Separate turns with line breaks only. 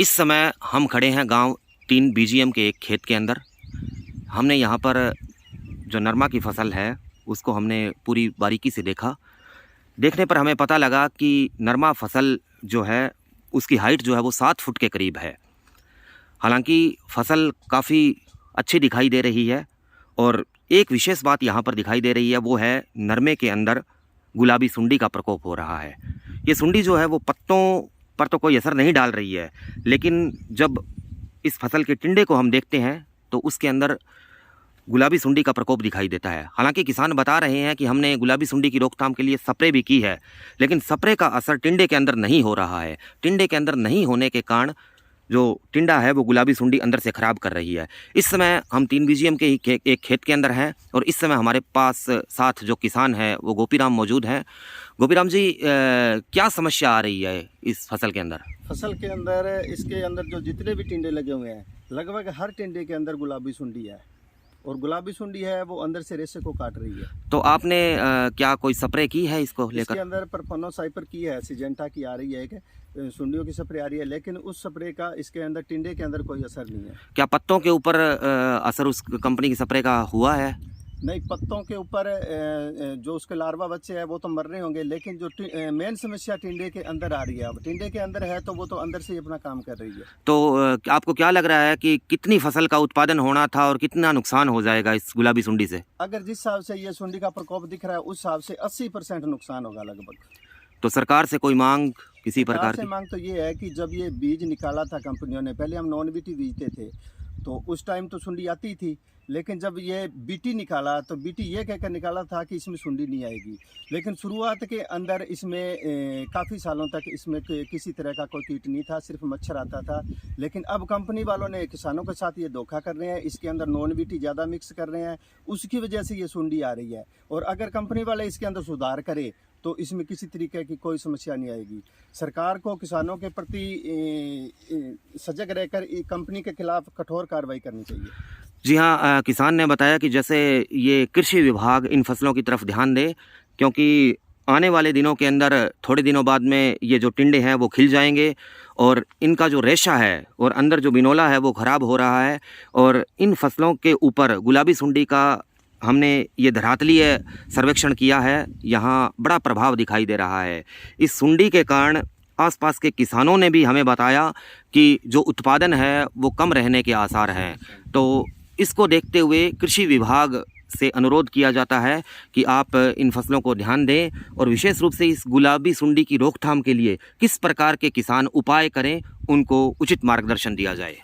इस समय हम खड़े हैं गांव 3 बीजीएम के एक खेत के अंदर। हमने यहाँ पर जो नरमा की फसल है उसको हमने पूरी बारीकी से देखा। देखने पर हमें पता लगा कि नरमा फसल जो है उसकी हाइट जो है वो 7 फुट के करीब है। हालांकि फसल काफ़ी अच्छी दिखाई दे रही है और एक विशेष बात यहाँ पर दिखाई दे रही है, वो है नरमे के अंदर गुलाबी सुंडी का प्रकोप हो रहा है। ये सुंडी जो है वो पत्तों पर तो कोई असर नहीं डाल रही है, लेकिन जब इस फसल के टिंडे को हम देखते हैं तो उसके अंदर गुलाबी सुंडी का प्रकोप दिखाई देता है। हालांकि किसान बता रहे हैं कि हमने गुलाबी सुंडी की रोकथाम के लिए स्प्रे भी की है, लेकिन स्प्रे का असर टिंडे के अंदर नहीं हो रहा है। टिंडे के अंदर नहीं होने के कारण जो टिंडा है वो गुलाबी सुंडी अंदर से ख़राब कर रही है। इस समय हम 3 बीजीएम के ही एक खेत के अंदर हैं और इस समय हमारे पास साथ जो किसान है वो गोपीराम मौजूद हैं। गोपीराम जी, क्या समस्या आ रही है इस फसल के अंदर?
फसल के अंदर इसके अंदर जो जितने भी टिंडे लगे हुए हैं, लगभग हर टिंडे के अंदर गुलाबी सुंडी है और गुलाबी सुंडी है वो अंदर से रेशे को काट रही है।
तो आपने क्या कोई स्प्रे की है इसको लेकर?
इसके अंदर परफोनोसाइपर की है, सिजेंटा की आ रही है, एक सुंडियों की स्प्रे आ रही है, लेकिन उस स्प्रे का इसके अंदर टिंडे के अंदर कोई असर नहीं है।
क्या पत्तों के ऊपर असर उस कंपनी की स्प्रे का हुआ है?
नहीं, पत्तों के ऊपर जो उसके लार्वा बच्चे हैं वो तो मर रहे होंगे, लेकिन जो मेन समस्या टिंडे के अंदर आ रही है। अब टिंडे के अंदर है तो वो तो अंदर से ही अपना काम कर रही है।
तो आपको क्या लग रहा है कि कितनी फसल का उत्पादन होना था और कितना नुकसान हो जाएगा इस गुलाबी सुंडी से?
अगर जिस हिसाब से ये सुंडी का प्रकोप दिख रहा है उस हिसाब से 80% नुकसान होगा लगभग।
तो सरकार से कोई मांग किसी प्रकार की?
मांग तो ये है कि जब ये बीज निकाला था कंपनियों ने, पहले हम नॉन बीटी बीजते थे तो उस टाइम तो सुंडी आती थी, लेकिन जब ये बीटी निकाला तो बीटी ये कहकर निकाला था कि इसमें सुंडी नहीं आएगी। लेकिन शुरुआत के अंदर इसमें काफ़ी सालों तक इसमें किसी तरह का कोई कीट नहीं था, सिर्फ मच्छर आता था। लेकिन अब कंपनी वालों ने किसानों के साथ ये धोखा कर रहे हैं, इसके अंदर नॉन बीटी ज़्यादा मिक्स कर रहे हैं, उसकी वजह से ये सुंडी आ रही है। और अगर कंपनी वाले इसके अंदर सुधार करे तो इसमें किसी तरीके की कोई समस्या नहीं आएगी। सरकार को किसानों के प्रति सजग रहकर कंपनी के खिलाफ कठोर कार्रवाई करनी चाहिए।
जी हाँ, किसान ने बताया कि जैसे ये कृषि विभाग इन फसलों की तरफ ध्यान दे, क्योंकि आने वाले दिनों के अंदर थोड़े दिनों बाद में ये जो टिंडे हैं वो खिल जाएंगे और इनका जो रेशा है और अंदर जो बिनोला है वो ख़राब हो रहा है। और इन फसलों के ऊपर गुलाबी सुंडी का हमने ये धरातलीय सर्वेक्षण किया है, यहाँ बड़ा प्रभाव दिखाई दे रहा है। इस सुंडी के कारण आसपास के किसानों ने भी हमें बताया कि जो उत्पादन है वो कम रहने के आसार हैं। तो इसको देखते हुए कृषि विभाग से अनुरोध किया जाता है कि आप इन फसलों को ध्यान दें और विशेष रूप से इस गुलाबी सुंडी की रोकथाम के लिए किस प्रकार के किसान उपाय करें, उनको उचित मार्गदर्शन दिया जाए।